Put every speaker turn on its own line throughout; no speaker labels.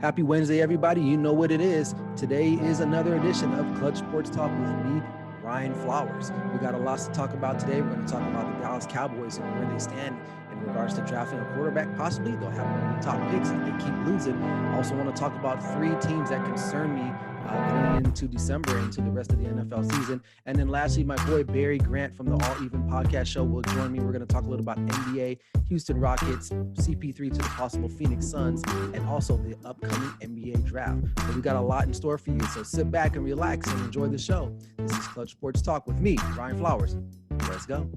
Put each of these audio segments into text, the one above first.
Happy Wednesday, everybody. You know what it is. Today is another edition of Clutch Sports Talk with me, Ryan Flowers. We got a lot to talk about today. We're going to talk about the Dallas Cowboys and where they stand in regards to drafting a quarterback. Possibly they'll have one of the top picks if they keep losing. I also want to talk about three teams that concern me going into December, into the rest of the NFL season. And then lastly, my boy Barry Grant from the All Even podcast show will join me. We're going to talk a little about NBA, Houston Rockets, CP3 to the possible Phoenix Suns, and also the upcoming NBA draft. So we got a lot in store for you. So sit back and relax and enjoy the show. This is Clutch Sports Talk with me, Ryan Flowers. Let's go.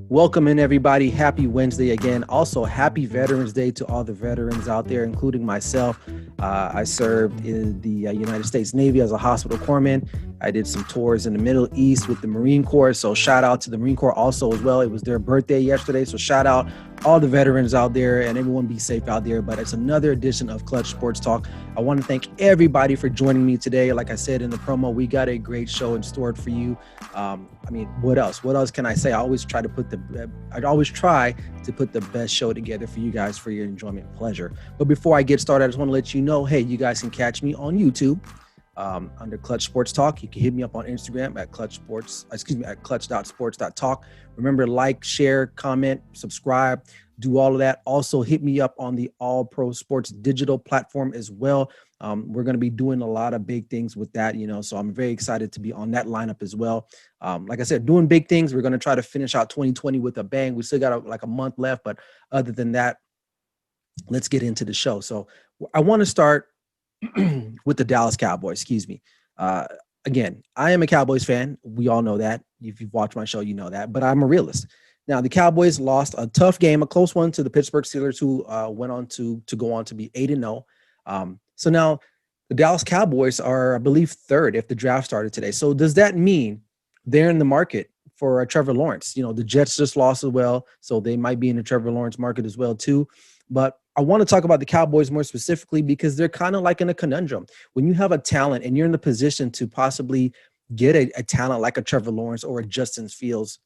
Welcome in, everybody. Happy Wednesday again. Also, happy Veterans Day to all the veterans out there, including myself. I served in the United States Navy as a hospital corpsman. I did some tours in the Middle East with the Marine Corps. So shout out to the Marine Corps also as well. It was their birthday yesterday. So shout out all the veterans out there, and everyone be safe out there. But it's another edition of Clutch Sports Talk. I want to thank everybody for joining me today. Like I said in the promo, we got a great show in store for you. What else? What else can I say? I always try to put the best show together for you guys for your enjoyment and pleasure. But before I get started, I just want to let you know, hey, you guys can catch me on YouTube under Clutch Sports Talk. You can hit me up on Instagram at clutch.sports.talk. Remember, like, share, comment, subscribe, do all of that. Also hit me up on the All Pro Sports digital platform as well. We're going to be doing a lot of big things with that, so I'm very excited to be on that lineup as well. Like I said, doing big things. We're going to try to finish out 2020 with a bang. We still got a month left, but other than that, let's get into the show. So I want to start with the Dallas Cowboys, again, I am a Cowboys fan. We all know that. If you've watched my show, you know that, but I'm a realist. Now, the Cowboys lost a tough game, a close one to the Pittsburgh Steelers, who went on to go on to be 8-0. So now the Dallas Cowboys are, I believe, third if the draft started today. So does that mean they're in the market for Trevor Lawrence? The Jets just lost as well, so they might be in the Trevor Lawrence market as well too. But I want to talk about the Cowboys more specifically because they're kind of like in a conundrum. When you have a talent and you're in the position to possibly get a talent like a Trevor Lawrence or a Justin Fields,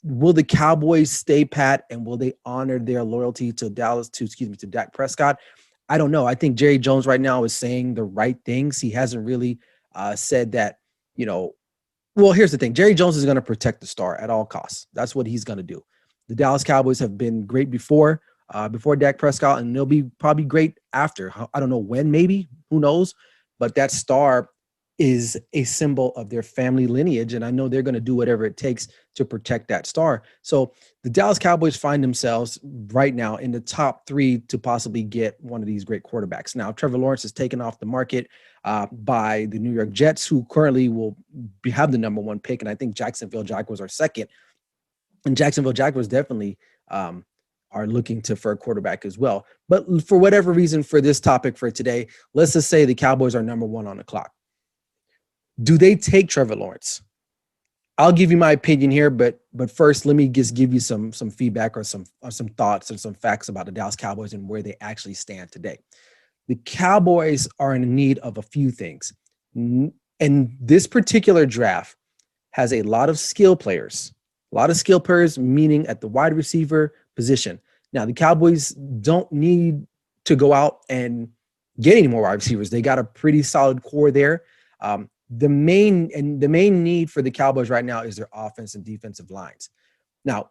will the Cowboys stay pat and will they honor their loyalty to Dak Prescott? I don't know. I think Jerry Jones right now is saying the right things. He hasn't really said that, well, here's the thing. Jerry Jones is going to protect the star at all costs. That's what he's going to do. The Dallas Cowboys have been great before Dak Prescott, and they'll be probably great after. I don't know when, maybe, who knows? But that star is a symbol of their family lineage, and I know they're going to do whatever it takes to protect that star. So the Dallas Cowboys find themselves right now in the top three to possibly get one of these great quarterbacks. Now, Trevor Lawrence is taken off the market by the New York Jets, who currently will have the number one pick, and I think Jacksonville Jaguars are second. And Jacksonville Jaguars definitely are looking for a quarterback as well. But for whatever reason, for this topic for today, let's just say the Cowboys are number one on the clock. Do they take Trevor Lawrence? I'll give you my opinion here, but first, let me just give you some feedback or some thoughts and some facts about the Dallas Cowboys and where they actually stand today. The Cowboys are in need of a few things. And this particular draft has a lot of skill players. Meaning at the wide receiver position. Now, the Cowboys don't need to go out and get any more wide receivers. They got a pretty solid core there. The main need for the Cowboys right now is their offense and defensive lines. Now,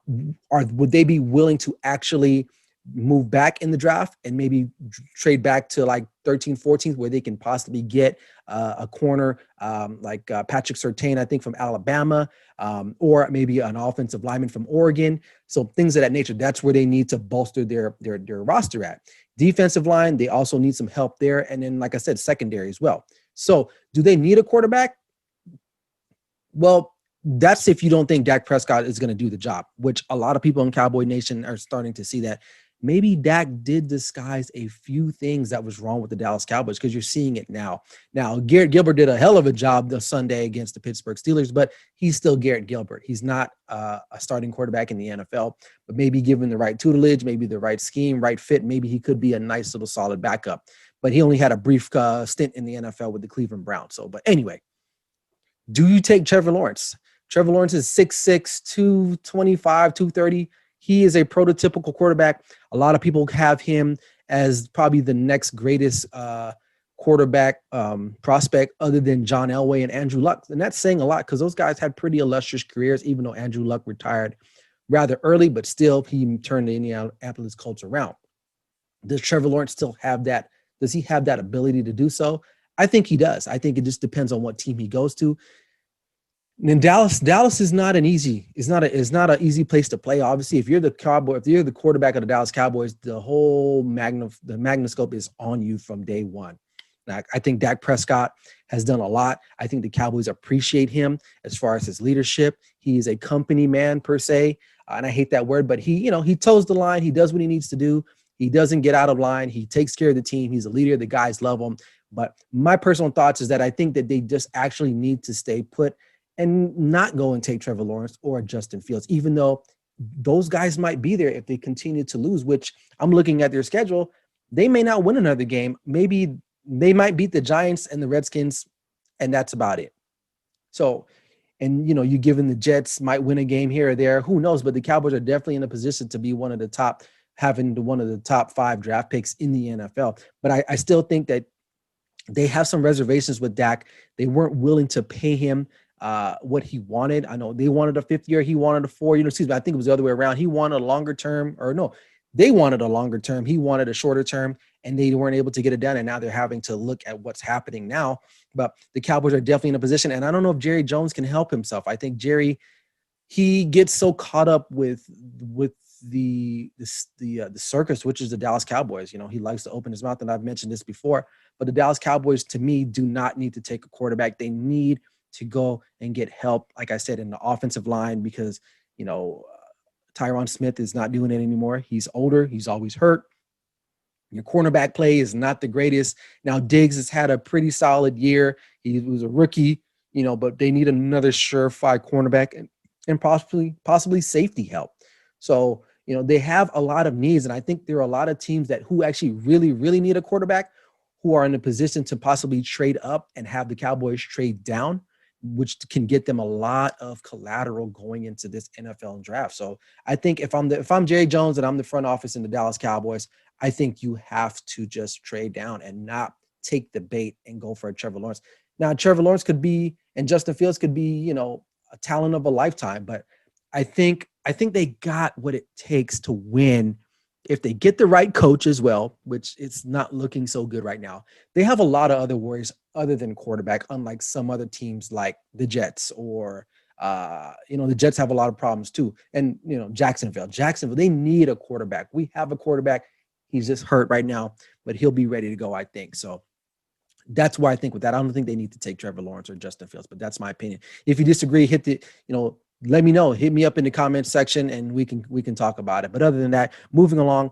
would they be willing to actually move back in the draft and maybe trade back to like 13th, 14th, where they can possibly get a corner like Patrick Surtain, I think, from Alabama, or maybe an offensive lineman from Oregon. So things of that nature. That's where they need to bolster their roster at. Defensive line, they also need some help there. And then, like I said, secondary as well. So do they need a quarterback? Well, that's if you don't think Dak Prescott is going to do the job, which a lot of people in Cowboy Nation are starting to see that. Maybe Dak did disguise a few things that was wrong with the Dallas Cowboys because you're seeing it now. Now, Garrett Gilbert did a hell of a job the Sunday against the Pittsburgh Steelers, but he's still Garrett Gilbert. He's not a starting quarterback in the NFL, but maybe given the right tutelage, maybe the right scheme, right fit, maybe he could be a nice little solid backup. But he only had a brief stint in the NFL with the Cleveland Browns. But anyway, do you take Trevor Lawrence? Trevor Lawrence is 6'6", 225, 230. he is a prototypical quarterback. A lot of people have him as probably the next greatest quarterback prospect other than John Elway and Andrew Luck. And that's saying a lot because those guys had pretty illustrious careers, even though Andrew Luck retired rather early, but still he turned the Indianapolis Colts around. Does Trevor Lawrence still have that? Does he have that ability to do so? I think he does. I think it just depends on what team he goes to. And Dallas is not an easy, is not an easy place to play. Obviously, if you're the quarterback of the Dallas Cowboys, the whole magnascope is on you from day one. I think Dak Prescott has done a lot. I think the Cowboys appreciate him as far as his leadership. He is a company man per se, and I hate that word, but he toes the line. He does what he needs to do. He doesn't get out of line. He takes care of the team. He's a leader. The guys love him. But my personal thoughts is that I think that they just actually need to stay put and not go and take Trevor Lawrence or Justin Fields, even though those guys might be there if they continue to lose, which I'm looking at their schedule. They may not win another game. Maybe they might beat the Giants and the Redskins, and that's about it. So, and, you given the Jets might win a game here or there, who knows? But the Cowboys are definitely in a position to be one of the top 5 draft picks in the NFL. But I still think that they have some reservations with Dak. They weren't willing to pay him what he wanted. I know they wanted a 5th year. He wanted a 4, I think it was the other way around. He wanted a longer term, they wanted a longer term. He wanted a shorter term, and they weren't able to get it done. And now they're having to look at what's happening now. But the Cowboys are definitely in a position. And I don't know if Jerry Jones can help himself. I think Jerry, he gets so caught up with the circus, which is the Dallas Cowboys. He likes to open his mouth, and I've mentioned this before. But the Dallas Cowboys, to me, do not need to take a quarterback. They need to go and get help, like I said, in the offensive line, because, Tyron Smith is not doing it anymore. He's older. He's always hurt. Your cornerback play is not the greatest. Now, Diggs has had a pretty solid year. He was a rookie, but they need another surefire cornerback and possibly safety help. So, they have a lot of needs, and I think there are a lot of teams who actually really, really need a quarterback who are in a position to possibly trade up and have the Cowboys trade down, which can get them a lot of collateral going into this NFL draft. So I think if I'm Jerry Jones and I'm the front office in the Dallas Cowboys, I think you have to just trade down and not take the bait and go for a Trevor Lawrence. Now, Trevor Lawrence could be, and Justin Fields could be, a talent of a lifetime, but I think they got what it takes to win if they get the right coach as well, which it's not looking so good right now. They have a lot of other worries other than quarterback, unlike some other teams like the Jets or, the Jets have a lot of problems too. And, Jacksonville, they need a quarterback. We have a quarterback. He's just hurt right now, but he'll be ready to go, I think. So that's why I think with that, I don't think they need to take Trevor Lawrence or Justin Fields, but that's my opinion. If you disagree, let me know. Hit me up in the comments section and we can talk about it. But other than that, moving along,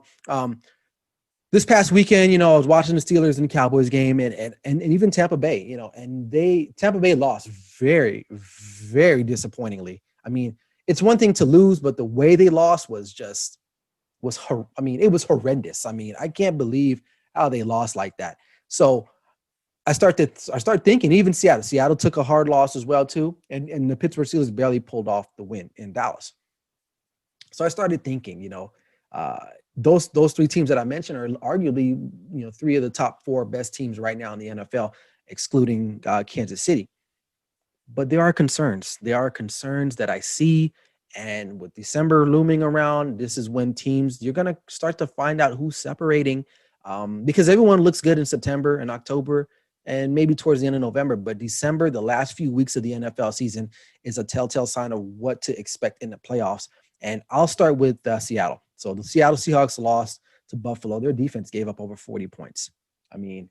this past weekend, I was watching the Steelers and Cowboys game and even Tampa Bay, and Tampa Bay lost very, very disappointingly. I mean, it's one thing to lose, but the way they lost it was horrendous. I mean, I can't believe how they lost like that. So I start thinking, even Seattle took a hard loss as well too. And the Pittsburgh Steelers barely pulled off the win in Dallas. So I started thinking, those 3 teams that I mentioned are arguably, 3 of the top 4 best teams right now in the NFL, excluding Kansas City. But there are concerns. There are concerns that I see. And with December looming around, this is when you're going to start to find out who's separating because everyone looks good in September and October and maybe towards the end of November. But December, the last few weeks of the NFL season, is a telltale sign of what to expect in the playoffs. And I'll start with Seattle. So the Seattle Seahawks lost to Buffalo. Their defense gave up over 40 points. I mean,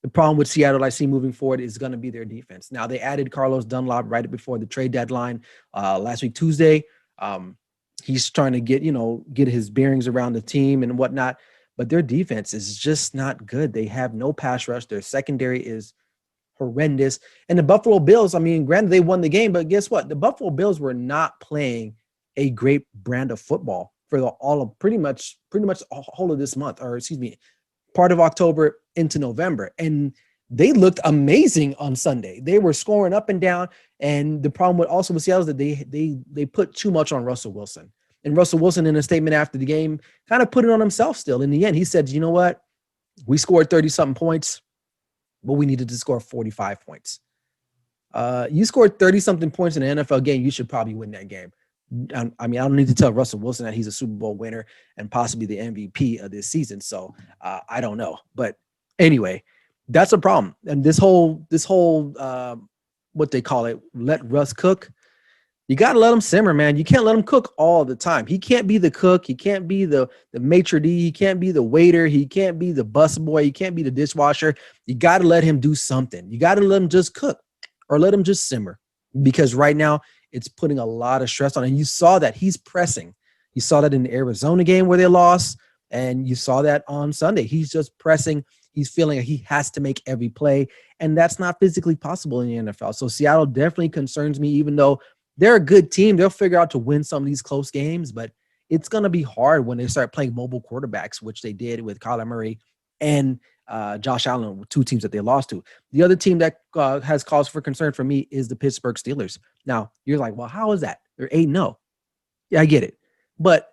the problem with Seattle I see moving forward is going to be their defense. Now, they added Carlos Dunlap right before the trade deadline last week, Tuesday. He's trying to get his bearings around the team and whatnot. But their defense is just not good. They have no pass rush. Their secondary is horrendous. And the Buffalo Bills, I mean, granted, they won the game, but guess what? The Buffalo Bills were not playing a great brand of football for pretty much all of this month, part of October into November. And they looked amazing on Sunday. They were scoring up and down. And the problem with Seattle is that they put too much on Russell Wilson. And Russell Wilson, in a statement after the game, kind of put it on himself still. In the end, he said, you know what? We scored 30-something points, but we needed to score 45 points. You scored 30-something points in an NFL game, you should probably win that game. I mean, I don't need to tell Russell Wilson that he's a Super Bowl winner and possibly the MVP of this season. So I don't know. But anyway, that's a problem. And this whole what they call it, let Russ cook. You got to let him simmer, man. You can't let him cook all the time. He can't be the cook. He can't be the maitre d'. He can't be the waiter. He can't be the busboy. He can't be the dishwasher. You got to let him do something. You got to let him just cook or let him just simmer, because right now it's putting a lot of stress on him. And you saw that he's pressing. You saw that in the Arizona game where they lost, and you saw that on Sunday. He's just pressing. He's feeling like he has to make every play, and that's not physically possible in the NFL. So Seattle definitely concerns me, even though they're a good team. They'll figure out to win some of these close games, but it's going to be hard when they start playing mobile quarterbacks, which they did with Kyler Murray and Josh Allen, two teams that they lost to. The other team that has cause for concern for me is the Pittsburgh Steelers. Now, you're like, well, how is that? They're 8-0. Yeah, I get it. But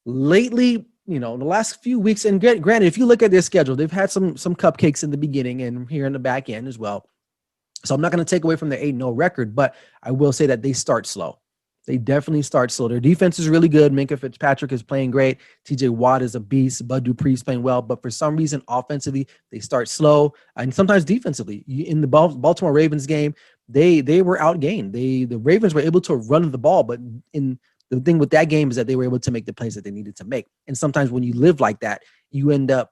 lately, the last few weeks, and granted, if you look at their schedule, they've had some cupcakes in the beginning and here in the back end as well. So I'm not going to take away from their 8-0 record, but I will say that they start slow. They definitely start slow. Their defense is really good. Minkah Fitzpatrick is playing great. TJ Watt is a beast. Bud Dupree's playing well. But for some reason, offensively, they start slow. And sometimes defensively. In the Baltimore Ravens game, they were outgained. The Ravens were able to run the ball, but the thing with that game is that they were able to make the plays that they needed to make. And sometimes when you live like that, you end up,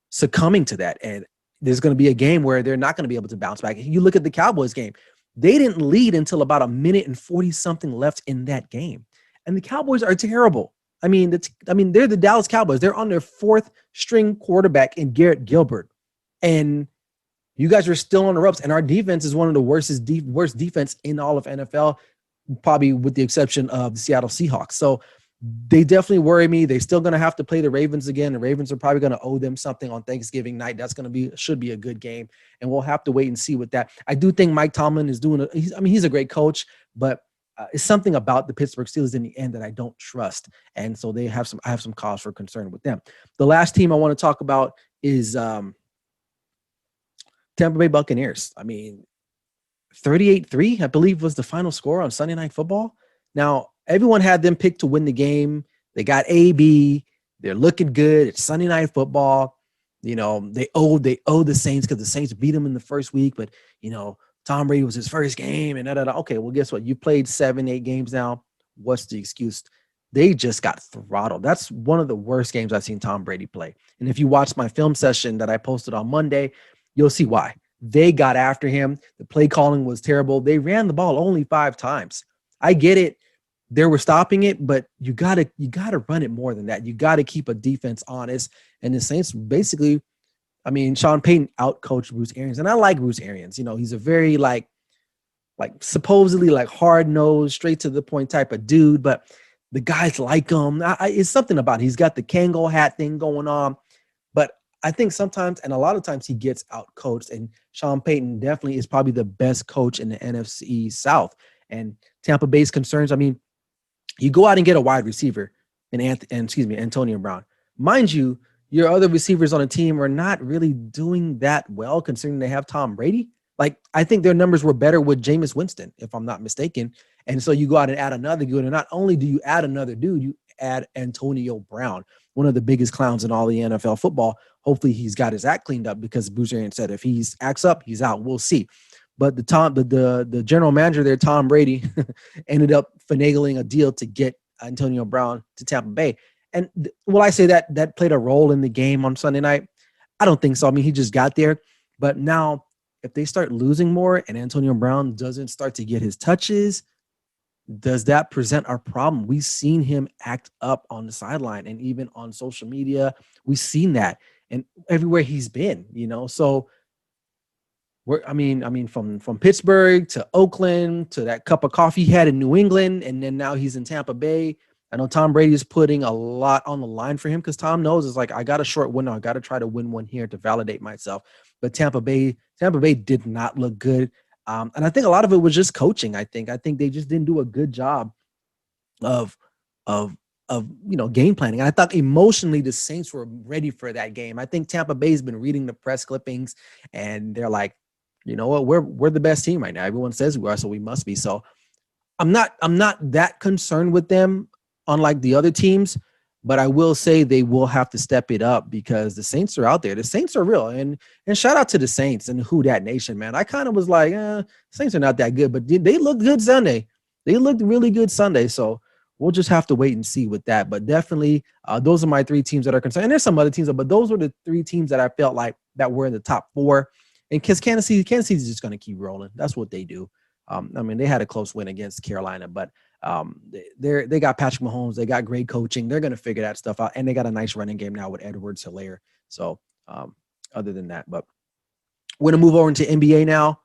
succumbing to that. And there's going to be a game where they're not going to be able to bounce back. You look at the Cowboys game. They didn't lead until about a minute and 40-something left in that game. And the Cowboys are terrible. I mean, they're the Dallas Cowboys. They're on their fourth string quarterback in Garrett Gilbert. And you guys are still on the ropes. And our defense is one of the worst defense in all of NFL, probably with the exception of the Seattle Seahawks. So they definitely worry me. They're still going to have to play the Ravens again. The Ravens are probably going to owe them something on Thanksgiving night. That's should be a good game. And we'll have to wait and see with that. I do think Mike Tomlin is he's a great coach, but it's something about the Pittsburgh Steelers in the end that I don't trust. And so I have some cause for concern with them. The last team I want to talk about is Tampa Bay Buccaneers. 38-3, I believe, was the final score on Sunday Night Football. Now, everyone had them picked to win the game. They got AB. They're looking good. It's Sunday Night Football. They owe the Saints because the Saints beat them in the first week. But, Tom Brady was his first game. And Okay, well, guess what? You played 7-8 games now. What's the excuse? They just got throttled. That's one of the worst games I've seen Tom Brady play. And if you watch my film session that I posted on Monday, you'll see why. They got after him. The play calling was terrible. They ran the ball only 5 times. I get it. They were stopping it, but you gotta run it more than that. You gotta keep a defense honest. And the Saints basically, Sean Payton outcoached Bruce Arians, and I like Bruce Arians. He's a very supposedly hard-nosed, straight to the point type of dude, but the guys like him. It's something about it. He's got the Kango hat thing going on, but I think sometimes, and a lot of times, he gets outcoached. And Sean Payton definitely is probably the best coach in the NFC South. And Tampa Bay's concerns. You go out and get a wide receiver in Antonio Brown. Mind you, your other receivers on the team are not really doing that well, considering they have Tom Brady. I think their numbers were better with Jameis Winston, if I'm not mistaken. And so you go out and add another dude. And not only do you add another dude, you add Antonio Brown, one of the biggest clowns in all the NFL football. Hopefully he's got his act cleaned up, because Bruce Arians said if he acts up, he's out. We'll see. But the general manager there, Tom Brady, ended up finagling a deal to get Antonio Brown to Tampa Bay. And will I say that played a role in the game on Sunday night? I don't think so. He just got there. But now, if they start losing more and Antonio Brown doesn't start to get his touches, does that present our problem? We've seen him act up on the sideline and even on social media. We've seen that, and everywhere he's been, So from Pittsburgh to Oakland to that cup of coffee he had in New England, and then now he's in Tampa Bay. I know Tom Brady is putting a lot on the line for him, because Tom knows it's I got a short window. I got to try to win one here to validate myself. But Tampa Bay did not look good. And I think a lot of it was just coaching. I think they just didn't do a good job of of game planning. And I thought emotionally the Saints were ready for that game. I think Tampa Bay's been reading the press clippings and they're like, you know what, we're the best team right now. Everyone says we are, so we must be. So I'm not that concerned with them, unlike the other teams, but I will say they will have to step it up because the Saints are out there. The Saints are real, and shout out to the Saints and Who Dat Nation, man. I kind of was like, Saints are not that good, but they looked good Sunday. They looked really good Sunday, so we'll just have to wait and see with that. But definitely, those are my three teams that are concerned. And there's some other teams, but those were the three teams that I felt like that were in the top four. And because Kansas City is just going to keep rolling. That's what they do. I mean, they had a close win against Carolina, but they got Patrick Mahomes. They got great coaching. They're going to figure that stuff out. And they got a nice running game now with Edwards-Helaire. So other than that, but we're going to move over into NBA now.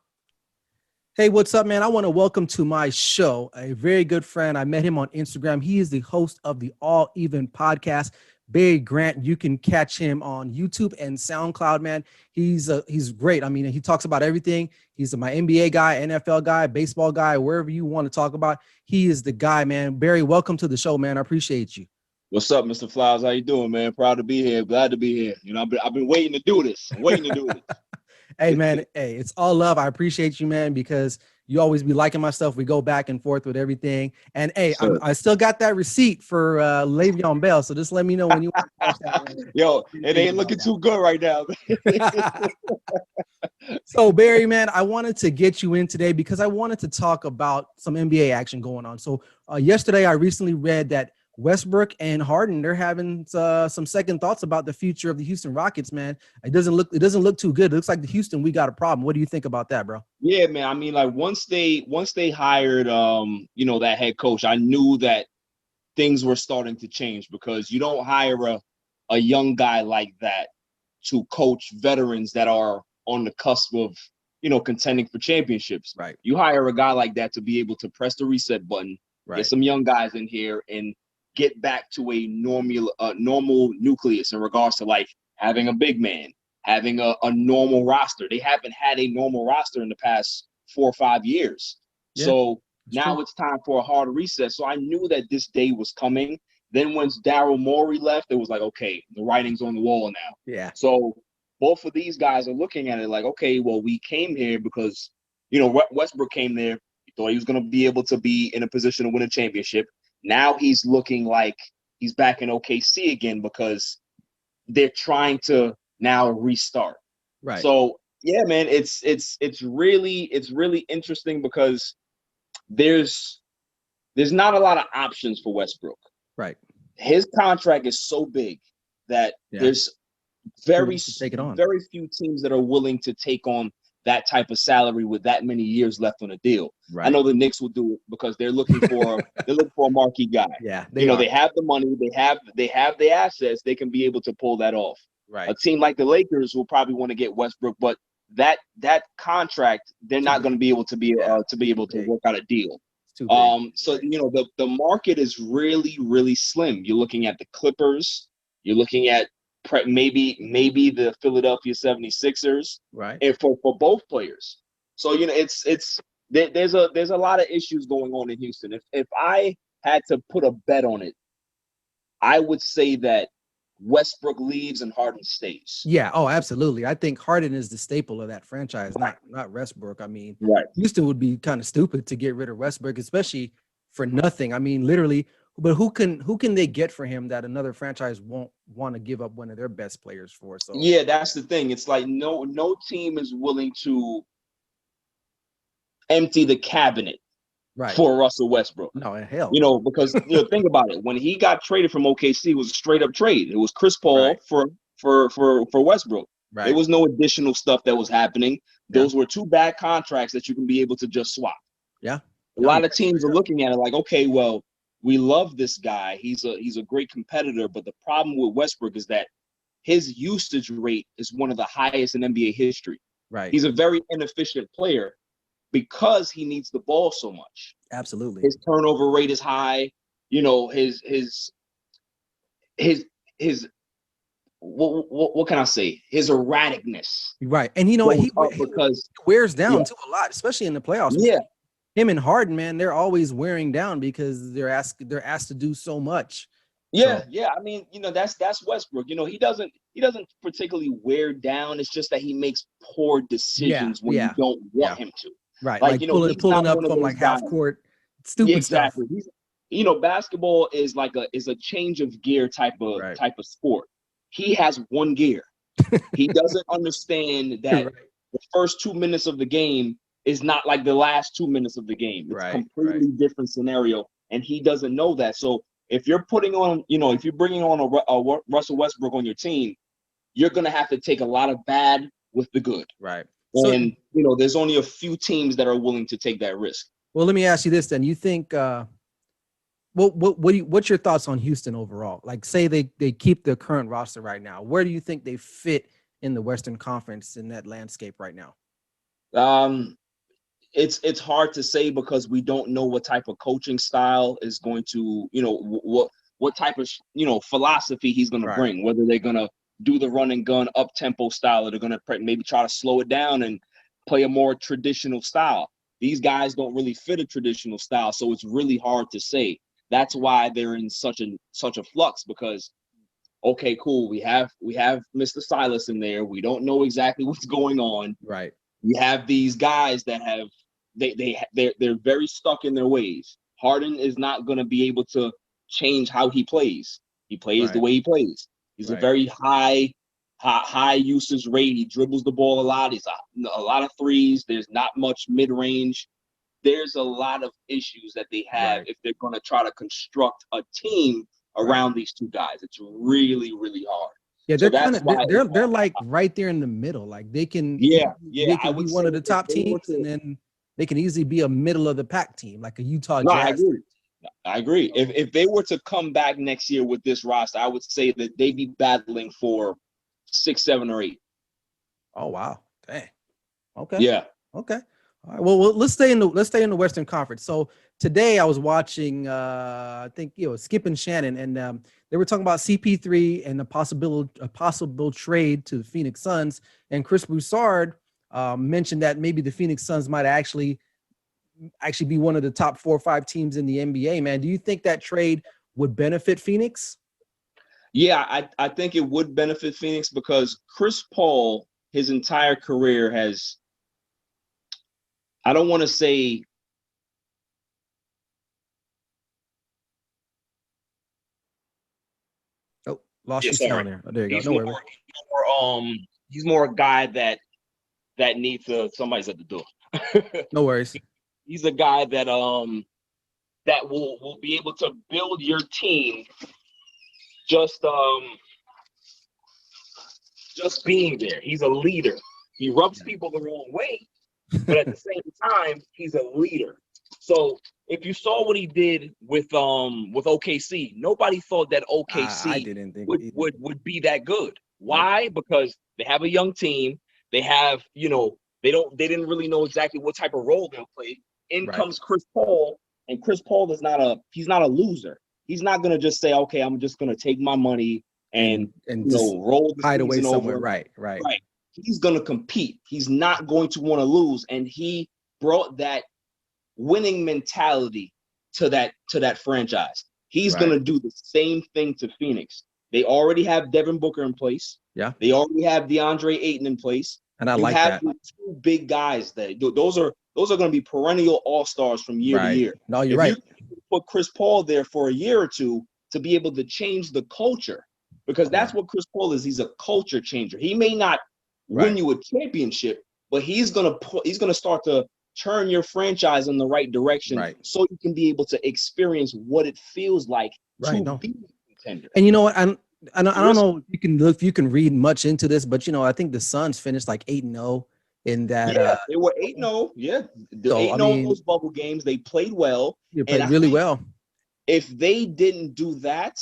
Hey, what's up, man? I want to welcome to my show a very good friend. I met him on Instagram. He is the host of the All Even podcast. Barry Grant, you can catch him on YouTube and SoundCloud, man. He's great. I mean, he talks about everything. He's my NBA guy, NFL guy, baseball guy, wherever you want to talk about. He is the guy, man. Barry, welcome to the show, man. I appreciate you.
What's up, Mr. Flowers? How you doing, man? Proud to be here. Glad to be here. You know, I've been waiting to do this.
Hey, man. Hey, it's all love. I appreciate you, man, because you always be liking my stuff. We go back and forth with everything. And hey, I still got that receipt for Le'Veon Bell. So just let me know when you want to watch that.
Yo, it ain't looking too good right now.
So, Barry, man, I wanted to get you in today because I wanted to talk about some NBA action going on. So yesterday, I recently read that Westbrook and Harden, they're having some second thoughts about the future of the Houston Rockets, man. It doesn't look too good. It looks like the Houston, we got a problem. What do you think about that, bro?
Yeah, man. I mean, like once they hired that head coach, I knew that things were starting to change because you don't hire a young guy like that to coach veterans that are on the cusp of, contending for championships.
Right.
You hire a guy like that to be able to press the reset button,
right,
get some young guys in here and get back to a normal nucleus in regards to like having a big man, having a normal roster. They haven't had a normal roster in the past 4 or 5 years. Yeah, so now it's time for a hard reset. So I knew that this day was coming. Then once Daryl Morey left, it was like, okay, the writing's on the wall now.
Yeah.
So both of these guys are looking at it like, okay, well, we came here because, Westbrook came there. He thought he was going to be able to be in a position to win a championship. Now he's looking like he's back in OKC again because they're trying to now restart.
Right.
So yeah, man, it's really interesting because there's not a lot of options for Westbrook.
Right.
His contract is so big that there's very few teams that are willing to take on that type of salary with that many years left on a deal. Right. I know the Knicks will do it because they're looking for a marquee guy.
Yeah,
they have the money, they have the assets, they can be able to pull that off.
Right.
A team like the Lakers will probably want to get Westbrook, but that contract they're not going to be able to work out a deal. So the market is really, really slim. You're looking at the Clippers, you're looking at maybe the Philadelphia 76ers,
right?
And for both players. So there's a lot of issues going on in Houston. If I had to put a bet on it, I would say that Westbrook leaves and Harden stays.
Yeah, oh, absolutely. I think Harden is the staple of that franchise, not Westbrook. I mean,
right.
Houston would be kind of stupid to get rid of Westbrook, especially for nothing. I mean, literally. But who can they get for him that another franchise won't want to give up one of their best players for? So
yeah, that's the thing. It's like no team is willing to empty the cabinet for Russell Westbrook.
No, hell.
Because think about it. When he got traded from OKC, it was a straight up trade. It was Chris Paul for Westbrook. Right. There was no additional stuff that was happening. Those were two bad contracts that you can be able to just swap.
Yeah.
A lot of teams are looking at it like, okay, well, we love this guy. He's a great competitor, but the problem with Westbrook is that his usage rate is one of the highest in NBA history.
Right.
He's a very inefficient player because he needs the ball so much.
Absolutely.
His turnover rate is high. His what can I say? His erraticness.
Right. And he wears down too a lot, especially in the playoffs.
Yeah.
him and Harden, man, they're always wearing down because they're asked to do so much.
Yeah,
So
yeah. I mean, that's Westbrook. He doesn't particularly wear down. It's just that he makes poor
yeah,
decisions when you
yeah,
don't want
yeah.
him to.
Right.
Like,
Like
he's
pulling
not
up
one of
from
those
like
guys.
half court,
Yeah,
stupid stuff.
exactly. Basketball is like a change of gear
Right.
type of sport. He has one gear. He doesn't understand that
Right.
the first 2 minutes of the game is not like the last 2 minutes of the game. It's a
Right. Right.
completely different scenario, and he doesn't know that. So if you're if you're bringing on a Russell Westbrook on your team, you're gonna have to take a lot of bad with the good.
Right. So,
And there's only a few teams that are willing to take that risk.
well, let me ask you this then. You think what's your thoughts on Houston overall? Like, say they keep the current roster right now. Where do you think they fit in the Western Conference in that landscape right now?
Um, it's hard to say because we don't know what type of coaching style is going to, what type of philosophy he's going to
Right.
bring. Whether they're going to do the run and gun up tempo style, or they're going to maybe try to slow it down and play a more traditional style. These guys don't really fit a traditional style, so it's really hard to say. That's why they're in such a flux, because okay, cool, we have Mr. Silas in there. We don't know exactly what's going on.
Right.
You have these guys that have they're very stuck in their ways. Harden is not going to be able to change how he plays. He plays the
Right.
way he plays. He's a
Right.
very high usage rate. He dribbles the ball a lot. He's a lot of threes. There's not much mid range. There's a lot of issues that they have
Right.
if they're going to try to construct a team
Right.
around these two guys. It's really, really hard.
Yeah,
So
they're kind
that's
of
why
they're like right there in the middle. Like they can
yeah, yeah.
they
I
can be
would
one
say
of the
if
top
they were
teams, and
to
then they can easily be a middle of the pack team, like a Utah
no, I
Jazz.
agree. I agree. If they were to come back next year with this roster, I would say that they'd be battling for 6, 7, or 8.
Oh wow, dang. Okay,
Yeah.
okay. All right. Well, let's stay in the Western Conference. So today I was watching, I think Skip and Shannon, and they were talking about CP3 and a possible trade to the Phoenix Suns. And Chris Broussard mentioned that maybe the Phoenix Suns might actually be one of the top 4 or 5 teams in the NBA. Man, do you think that trade would benefit Phoenix?
Yeah, I think it would benefit Phoenix because Chris Paul, his entire career has, I don't want to say,
Oh, lost
yeah,
you
sorry.
sound there. Oh, there you go.
He's
No
more,
worries.
he's more a guy that needs somebody's at the door.
No worries.
He's a guy that that will be able to build your team just being there. He's a leader. He rubs people the wrong way, but at the same time, he's a leader. So if you saw what he did with OKC, nobody thought that
I
OKC
didn't think
would be that good.
Nope.
Why? Because they have a young team. They have, they didn't really know exactly what type of role they'll play. In
Right.
comes Chris Paul, and Chris Paul he's not a loser. He's not gonna just say, okay, I'm just gonna take my money and
just
roll the
hide away
season
somewhere.
over.
Right.
Right. He's going to compete. He's not going to want to lose. And he brought that winning mentality to that franchise. He's going to do the same thing to Phoenix. They already have Devin Booker in place.
Yeah.
They already have DeAndre Ayton in place.
And I
you
like
have
that.
the 2 big guys there. Those are going to be perennial all-stars from year to year.
No, you're
if
right.
You put Chris Paul there for a year or two to be able to change the culture, because that's what Chris Paul is. He's a culture changer. He may not win you a championship, but he's gonna start to turn your franchise in the right direction, so you can be able to experience what it feels like to be a contender.
And you know what? I don't know if you can read much into this, but I think the Suns finished like 8-0 in that.
Yeah, they were 8-0. Yeah, the 8-0 in those bubble games. They played well.
They played really well.
If they didn't do that,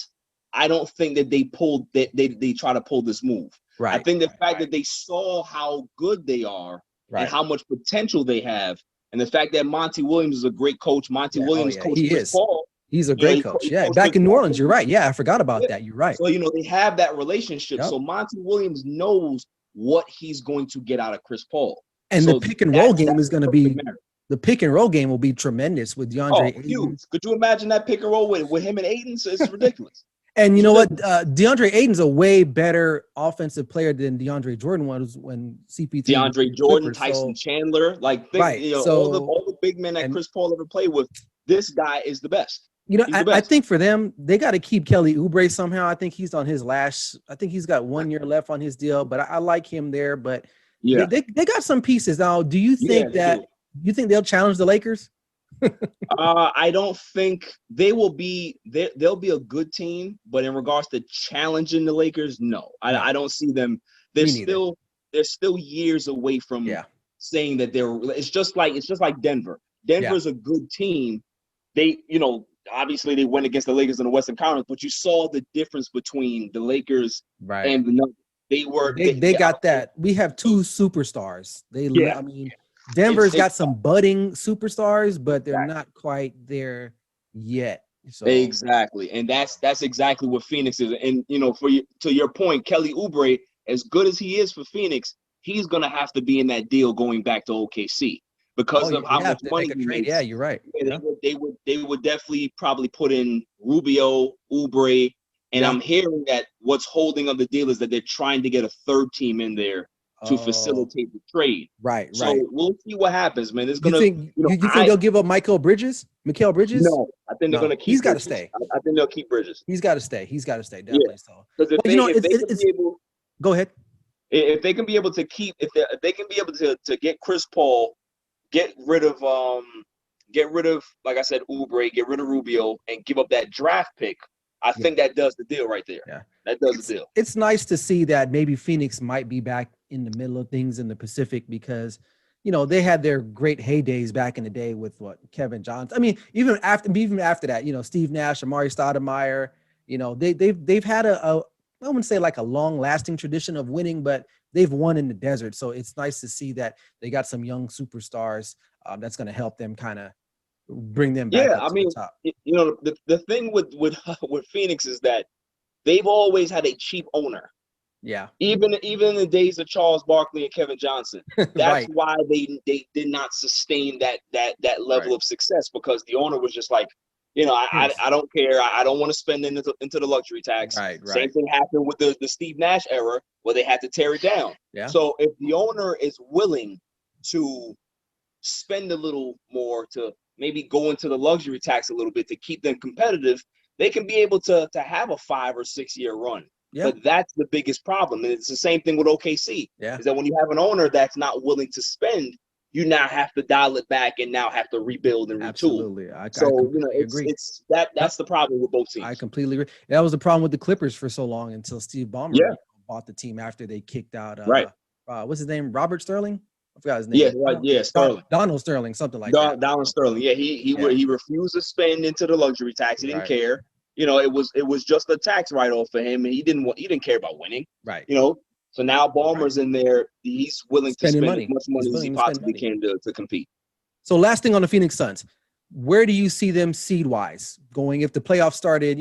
I don't think that they try to pull this move. I think the fact that they saw how good they are and how much potential they have, and the fact that Monty Williams is a great coach. Monty Williams coached Chris Paul.
He's a great coach. Yeah, back in New Orleans, you're right. Yeah, I forgot about that. You're right.
So they have that relationship. So Monty Williams knows what he's going to get out of Chris Paul.
And the pick and roll game is going to be The pick and roll game will be tremendous with DeAndre Ayton.
Huge. Could you imagine that pick and roll with him and Ayton? So it's ridiculous.
And you know what? DeAndre Ayton's a way better offensive player than DeAndre Jordan was when CP3.
DeAndre Jordan, Tyson Chandler, all the big men that Chris Paul ever played with. This guy is the best.
You know, I think for them, they got to keep Kelly Oubre somehow. I think he's on his last. I think he's got 1 year left on his deal, but I like him there. But yeah, they got some pieces now. Do you think you think they'll challenge the Lakers?
I don't think they will be. They'll be a good team, but in regards to challenging the Lakers, no, I don't see them. They're still years away from saying that they're. It's just like Denver. Denver's a good team. They, obviously they went against the Lakers in the Western Conference, but you saw the difference between the Lakers and the Nuggets. They got that.
We have two superstars. I mean, Denver's got some budding superstars, but they're not quite there yet. So.
Exactly, and that's exactly what Phoenix is. And to your point, Kelly Oubre, as good as he is for Phoenix, he's gonna have to be in that deal going back to OKC because of how much money he makes.
Yeah, you're right.
They would definitely probably put in Rubio, Oubre, and I'm hearing that what's holding up the deal is that they're trying to get a third team in there to facilitate the trade.
Right.
So we'll see what happens, man. It's
you think they'll give up Mikal Bridges? No,
I think they're gonna keep.
He's got to stay.
I think they'll keep Bridges.
He's got to stay. Definitely.
Yeah. So, because
go ahead.
If they can be able to keep, if they can be able to get Chris Paul, get rid of like I said, Oubre, get rid of Rubio, and give up that draft pick. I think that does the deal right there. Yeah, that does the deal.
It's nice to see that maybe Phoenix might be back in the middle of things in the Pacific because, they had their great heydays back in the day with Kevin Johnson. I mean, even after that, Steve Nash, Amari Stoudemire, they've had I wouldn't say like a long lasting tradition of winning, but they've won in the desert. So it's nice to see that they got some young superstars that's going to help them kind of bring them back up to the top.
The thing with Phoenix is that they've always had a cheap owner.
Yeah.
Even in the days of Charles Barkley and Kevin Johnson. That's why they did not sustain that level of success, because the owner was just like, I don't care. I don't want to spend into the luxury tax.
Right.
Same thing happened with the Steve Nash era where they had to tear it down.
Yeah.
So if the owner is willing to spend a little more to maybe go into the luxury tax a little bit to keep them competitive, they can be able to have a 5 or 6 year run. Yeah. But that's the biggest problem. And it's the same thing with OKC.
Yeah.
Is that when you have an owner that's not willing to spend, you now have to dial it back and now have to rebuild and retool.
Absolutely. I agree.
It's that's the problem with both teams.
I completely agree. That was the problem with the Clippers for so long until Steve Ballmer bought the team after they kicked out what's his name? Robert Sterling? I forgot his name.
Yeah, Sterling.
Donald Sterling, something like that.
Donald Sterling. Yeah, he refused to spend into the luxury tax. He didn't care. It was just a tax write-off for him, and he didn't care about winning.
Right.
So now Ballmer's in there. He's willing to spend as much money as he possibly can to compete.
So last thing on the Phoenix Suns, where do you see them seed-wise going if the playoffs started,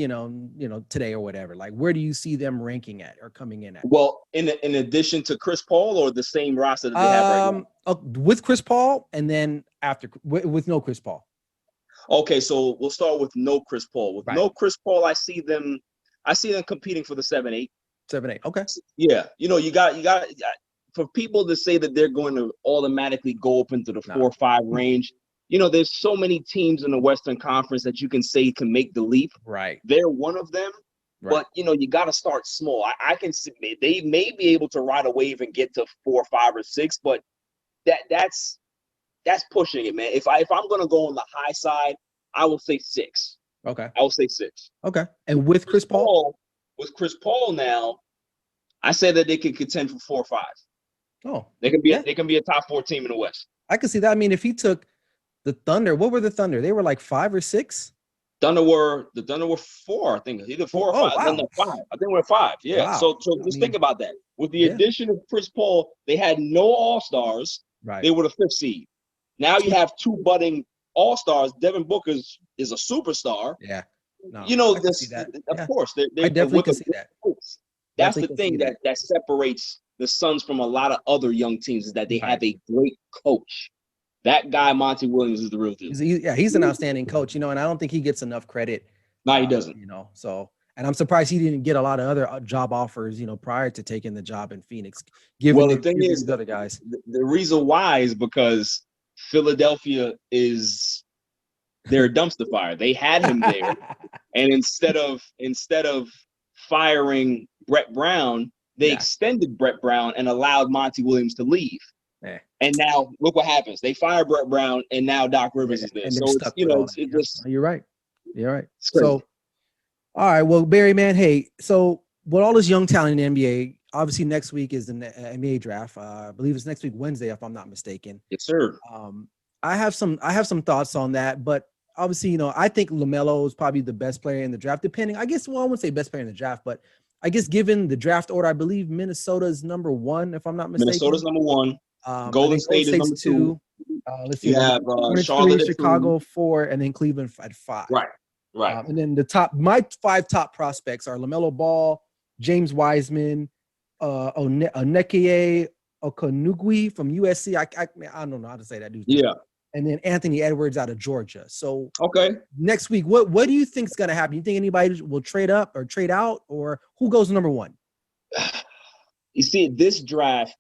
today or whatever? Like, where do you see them ranking at or coming in at?
Well, in addition to Chris Paul, or the same roster that they have right now?
With Chris Paul, and then after with no Chris Paul.
Okay, so we'll start with no Chris Paul. With no Chris Paul, I see them competing for the 7-8.
7-8. Okay.
Yeah. You got for people to say that they're going to automatically go up into the 4-5 range. There's so many teams in the Western Conference that you can say can make the leap.
Right.
They're one of them. Right. But you got to start small. I can see they may be able to ride a wave and get to 4, 5, or 6, but that's pushing it, man. If I'm going to go on the high side, I will say 6.
Okay.
I will say 6.
Okay. And with Chris Paul?
With Chris Paul now, I say that they can contend for 4 or 5.
Oh.
They can be a top 4 team in the West.
I can see that. I mean, if he took the Thunder, what were the Thunder? They were like 5 or 6?
The Thunder were 4, I think. Either 4 or 5.
Wow.
No, 5. I think we're 5. Yeah.
Wow.
So just think about that. With the addition of Chris Paul, they had no All-Stars.
Right.
They were the 5th seed. Now you have 2 budding All-Stars. Devin Booker is a superstar.
Yeah. No,
of course.
I definitely can see that.
That's the thing that separates the Suns from a lot of other young teams, is that they have a great coach. That guy, Monty Williams, is the real deal.
He's an outstanding coach, and I don't think he gets enough credit.
No, he doesn't.
So, and I'm surprised he didn't get a lot of other job offers, prior to taking the job in Phoenix. Given
the thing is,
the other guys,
the reason why is because Philadelphia is their dumpster fire. They had him there, and instead of firing Brett Brown, they extended Brett Brown and allowed Monty Williams to leave. And now look what happens. They fire Brett Brown, and now Doc Rivers is there.
And
so it's just.
You're right. So, all right. Well, Barry, man, hey, so with all this young talent in the NBA, obviously next week is the NBA draft. I believe it's next week, Wednesday, if I'm not mistaken.
Yes, sir.
I have some thoughts on that, but obviously, I think LaMelo is probably the best player in the draft, depending, I guess, well, I wouldn't say best player in the draft, but I guess given the draft order, I believe Minnesota is number 1, if I'm not mistaken.
Minnesota's number 1. Golden State is number 2.
Let's see.
You have
Charlotte 3, Chicago 4, and then Cleveland at 5.
Right.
And then my 5 top prospects are LaMelo Ball, James Wiseman, Onyekie Okonugui from USC. I don't know how to say that dude's name.
Yeah.
And then Anthony Edwards out of Georgia. So
okay,
next week, what do you think is going to happen? You think anybody will trade up or trade out, or who goes number 1?
You see, this draft,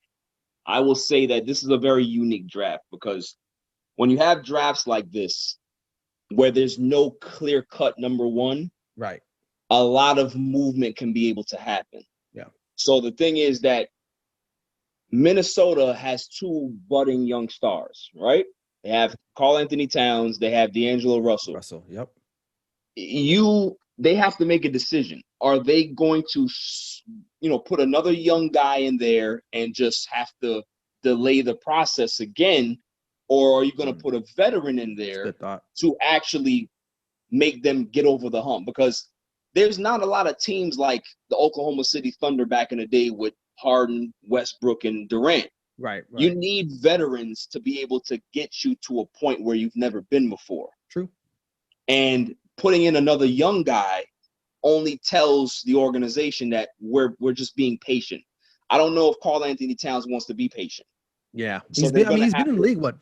I will say that this is a very unique draft, because when you have drafts like this, where there's no clear-cut number 1,
right,
a lot of movement can be able to happen.
Yeah.
So the thing is that Minnesota has 2 budding young stars, right? They have Karl-Anthony Towns. They have D'Angelo Russell.
Yep.
They have to make a decision. Are they going to, put another young guy in there and just have to delay the process again? Or are you going to put a veteran in there to actually make them get over the hump? Because there's not a lot of teams like the Oklahoma City Thunder back in the day with Harden, Westbrook, and Durant.
Right.
You need veterans to be able to get you to a point where you've never been before.
True.
And putting in another young guy only tells the organization that we're just being patient. I don't know if Karl-Anthony Towns wants to be patient.
Yeah. He's been in the league, what,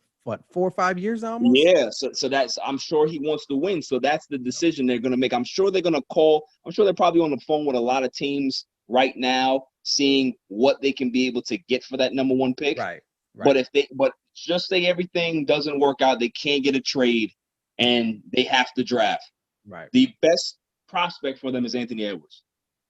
4 or 5 years now almost?
Yeah. So that's, I'm sure he wants to win. So that's the decision they're going to make. I'm sure they're probably on the phone with a lot of teams right now, seeing what they can be able to get for that number 1 pick.
Right.
But just say everything doesn't work out, they can't get a trade, and they have to draft.
Right.
The best prospect for them is Anthony Edwards.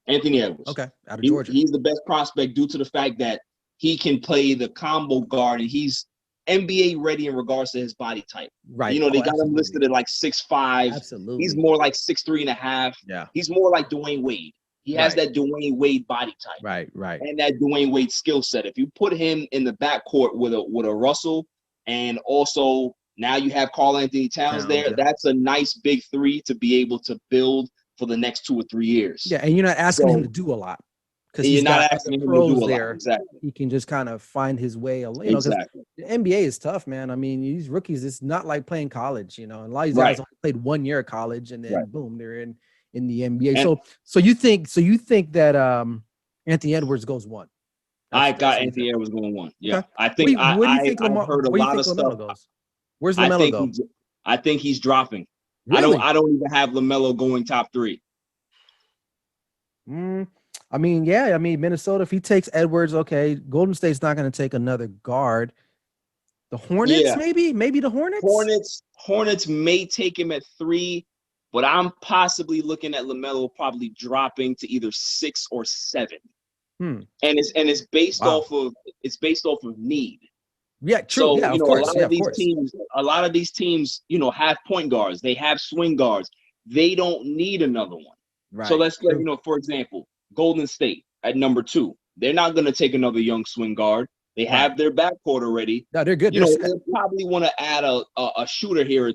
Okay. Out of Georgia.
He's the best prospect due to the fact that he can play the combo guard, and he's NBA ready in regards to his body type.
Right.
They got him listed at like 6'5".
Absolutely.
He's more like 6'3.5".
Yeah.
He's more like Dwayne Wade. He has that Dwayne Wade body type.
Right.
And that Dwayne Wade skill set. If you put him in the backcourt with a Russell, and also now you have Karl-Anthony Towns there, that's a nice big 3 to be able to build for the next 2 or 3 years.
Yeah, and you're not asking him to do a lot. Because
you're not asking him to do a lot. Exactly.
He can just kind of find his way.
Exactly.
The NBA is tough, man. I mean, these rookies, it's not like playing college, and a lot of these guys only played 1 year of college, and then boom, they're in the NBA. And so you think that Anthony Edwards goes 1?
I got Anthony Edwards going 1. Yeah.
Okay.
I think
I've
heard a lot of stuff.
Goes? Where's LaMelo go?
I think he's dropping.
Really?
I don't even have LaMelo going top 3.
I mean, Minnesota, if he takes Edwards, okay. Golden State's not going to take another guard. The Hornets, maybe the Hornets?
Hornets may take him at 3, but I'm possibly looking at LaMelo probably dropping to either 6 or 7. And it's based off of need.
Yeah, true.
So, of course. A lot of these teams, have point guards. They have swing guards. They don't need another one.
Right.
So let's get, for example, Golden State at number 2. They're not going to take another young swing guard. They have their backcourt already.
No, they're good.
They probably want to add a shooter here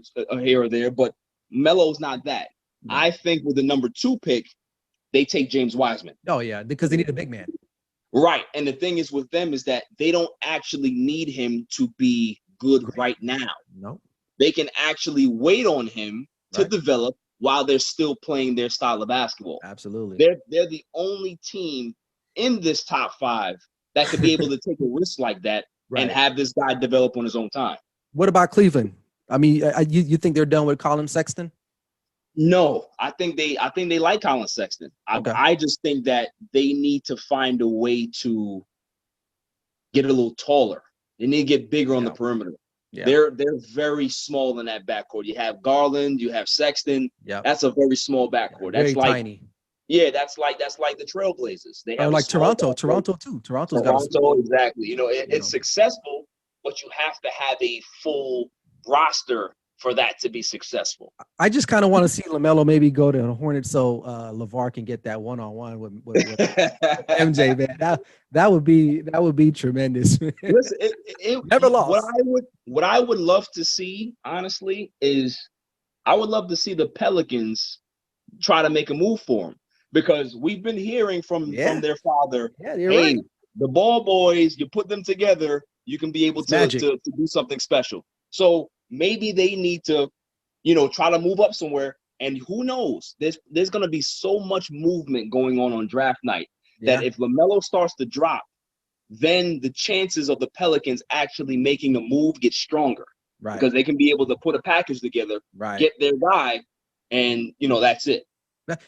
or there, but Melo's not that. No. I think with the number 2 pick, they take James Wiseman.
Oh, yeah, because they need a big man.
Right. And the thing is with them is that they don't actually need him to be good right now.
No.
They can actually wait on him to develop while they're still playing their style of basketball.
Absolutely.
They're the only team in this top 5 that could be able to take a risk like that and have this guy develop on his own time.
What about Cleveland? I mean, you think they're done with Colin Sexton?
No, I think they like Colin Sexton.
Okay.
I just think that they need to find a way to get a little taller. They need to get bigger on the
Yeah.
perimeter.
Yeah.
They're very small in that backcourt. You have Garland, you have Sexton.
Yeah.
That's a very small backcourt.
Very
That's like
tiny.
that's like the Trailblazers. They
Or
have a
like
small
Toronto.
backcourt.
Toronto too. Toronto's got a
Toronto,
small,
exactly.
you
It's
know.
successful, but you have to have a full roster for that to be successful.
I just kind of want to see LaMelo maybe go to the Hornets so LeVar can get that one-on-one with MJ, man. That would be tremendous.
Listen,
Never lost.
what I would love to see, honestly, is I would love to see the Pelicans try to make a move for him, because we've been hearing from their father,
Yeah, you're
hey,
right.
the ball boys, you put them together, you can be able
It's
to
magic.
do something special. So maybe they need to, try to move up somewhere. And who knows? There's going to be so much movement going on draft night
Yeah.
that if LaMelo starts to drop, then the chances of the Pelicans actually making a move get stronger,
Right.
because they can be able to put a package together,
Right.
get their guy, and that's it.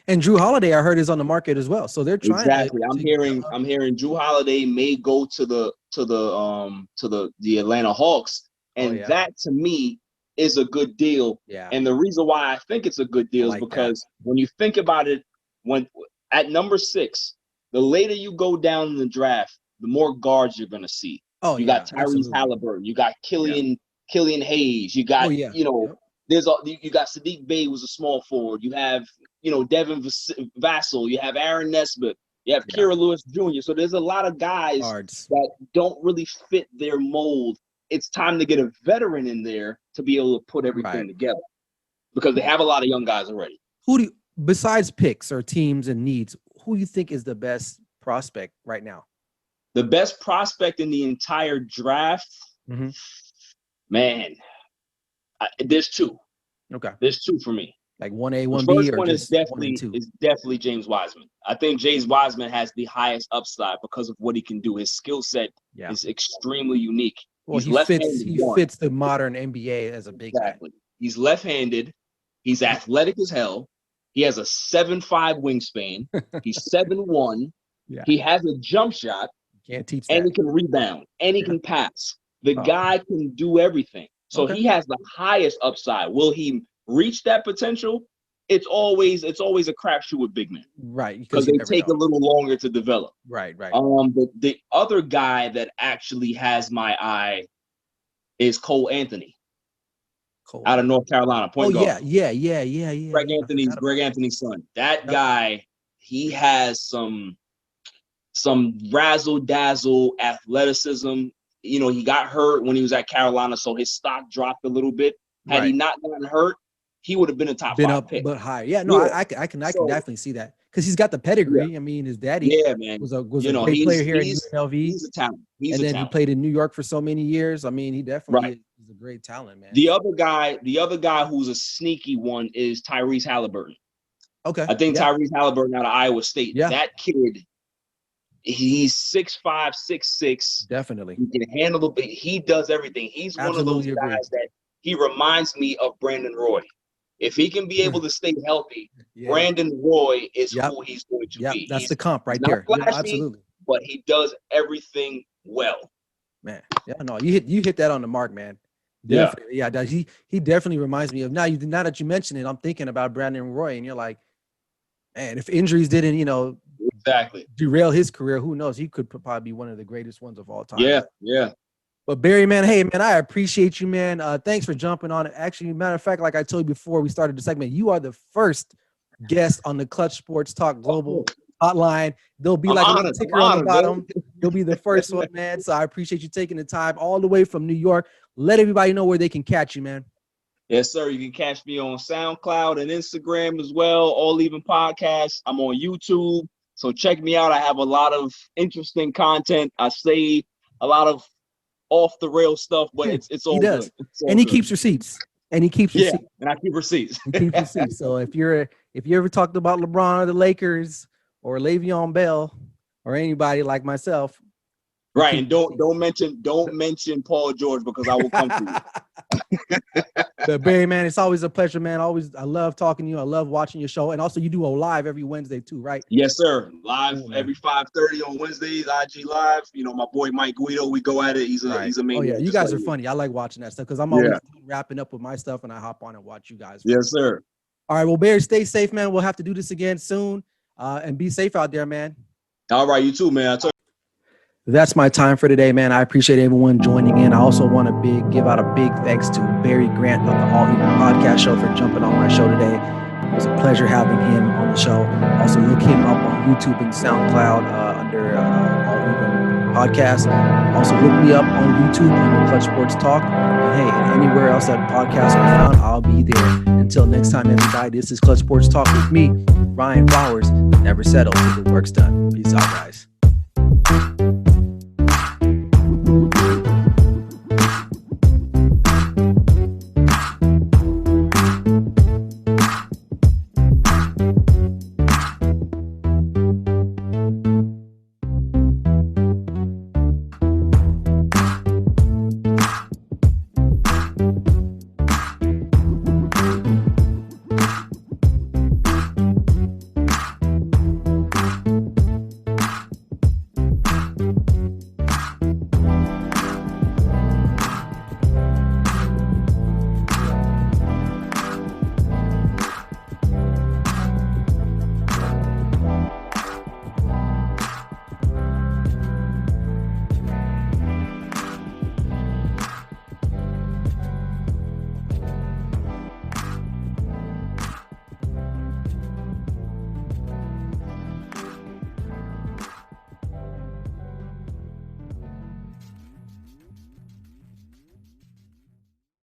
And Drew Holiday, I heard, is on the market as well. So they're trying
Exactly.
to
I'm hearing Drew Holiday may go to the Atlanta Hawks, and
yeah.
that to me is a good deal.
Yeah.
And the reason why I think it's a good deal is
like
because when you think about it, when at number 6, the later you go down in the draft, the more guards you're gonna see.
Oh,
You
yeah,
got Tyrese
absolutely.
Halliburton, you got Killian Hayes, you got
yeah.
there's you got Sadiq Bey, who's a small forward. You have Devin Vassell. You have Aaron Nesbitt. You have Kira Lewis Jr. So there's a lot of guys
Guards.
that don't really fit their mold. It's time to get a veteran in there to be able to put everything together, because they have a lot of young guys already.
Who do you, besides picks or teams and needs, who do you think is the best prospect right now?
The best prospect in the entire draft, man, there's two.
Okay.
There's two for me.
Like 1A, 1B,
the first
or
one
just
is definitely James Wiseman. I think James Wiseman has the highest upside because of what he can do. His skill set is extremely unique.
Well,
He's
he fits the modern NBA as a big guy.
He's left-handed. He's athletic as hell. He has a 7'5" wingspan. He's 7'1".
Yeah.
He has a jump shot.
Can't teach that.
And he can rebound. And he can pass. The guy can do everything. So he has the highest upside. Will he reach that potential? It's always a crapshoot with big men.
Right.
Because they take a little longer to develop.
Right.
The other guy that actually has my eye is Cole Anthony. Out of North Carolina. Point guard.
Yeah.
Greg Anthony's son. That guy, he has some razzle-dazzle athleticism. He got hurt when he was at Carolina, so his stock dropped a little bit. Had he not gotten hurt, he would have been a top 5 pick.
But higher. Yeah, no, I can definitely see that, because he's got the pedigree. Yeah. I mean, his daddy was a great player here at UNLV.
He's a talent.
He played in New York for so many years. I mean, he definitely is a great talent, man.
The other guy who's a sneaky one is Tyrese Halliburton.
Okay.
I think Tyrese Halliburton out of Iowa State.
Yeah.
That kid, he's 6'5", 6'6".
Definitely.
He can handle the. He does everything. He's one of those guys that he reminds me of Brandon Roy. If he can be able to stay healthy, Brandon Roy is who he's going to be.
That's the comp right there.
Flashy,
absolutely.
But he does everything well.
Man, no, you hit that on the mark, man. Definitely. Yeah, he definitely reminds me of. Now that you mention it, I'm thinking about Brandon Roy, and you're like, man, if injuries didn't, derail his career, who knows? He could probably be one of the greatest ones of all time.
Yeah.
But Barry, man, hey, man, I appreciate you, man. Thanks for jumping on it. Actually, matter of fact, like I told you before we started the segment, you are the first guest on the Clutch Sports Talk Global Hotline. There'll be like a little ticker on the bottom. You'll be the first one, man. So I appreciate you taking the time all the way from New York. Let everybody know where they can catch you, man.
Yes, sir. You can catch me on SoundCloud and Instagram as well. All Even Podcasts. I'm on YouTube. So check me out. I have a lot of interesting content. I say a lot of off the rail stuff, but it's all good.
And he keeps receipts. And I keep
receipts.
So if you ever talked about LeBron or the Lakers or Le'Veon Bell or anybody like myself,
Right, and don't mention Paul George because I will come for you.
But Barry, man, it's always a pleasure, man. I love talking to you. I love watching your show, and also you do a live every Wednesday too, right?
Yes, sir. Live every 5:30 on Wednesdays. IG Live. You know, my boy Mike Guido. We go at it. He's a
Oh
maniac.
yeah, you guys are funny. I like watching that stuff because I'm always wrapping up with my stuff, and I hop on and watch you guys.
Yes, sir.
All right, well, Barry, stay safe, man. We'll have to do this again soon, and be safe out there, man.
All right, you too, man.
That's my time for today, man. I appreciate everyone joining in. I also want to give out a big thanks to Barry Grant of the All Even Podcast Show for jumping on my show today. It was a pleasure having him on the show. Also, look him up on YouTube and SoundCloud under All Even Podcast. Also, look me up on YouTube under Clutch Sports Talk. And hey, anywhere else that podcasts are found, I'll be there. Until next time, everybody, this is Clutch Sports Talk with me, Ryan Flowers. Never settle till the work's done. Peace out, guys.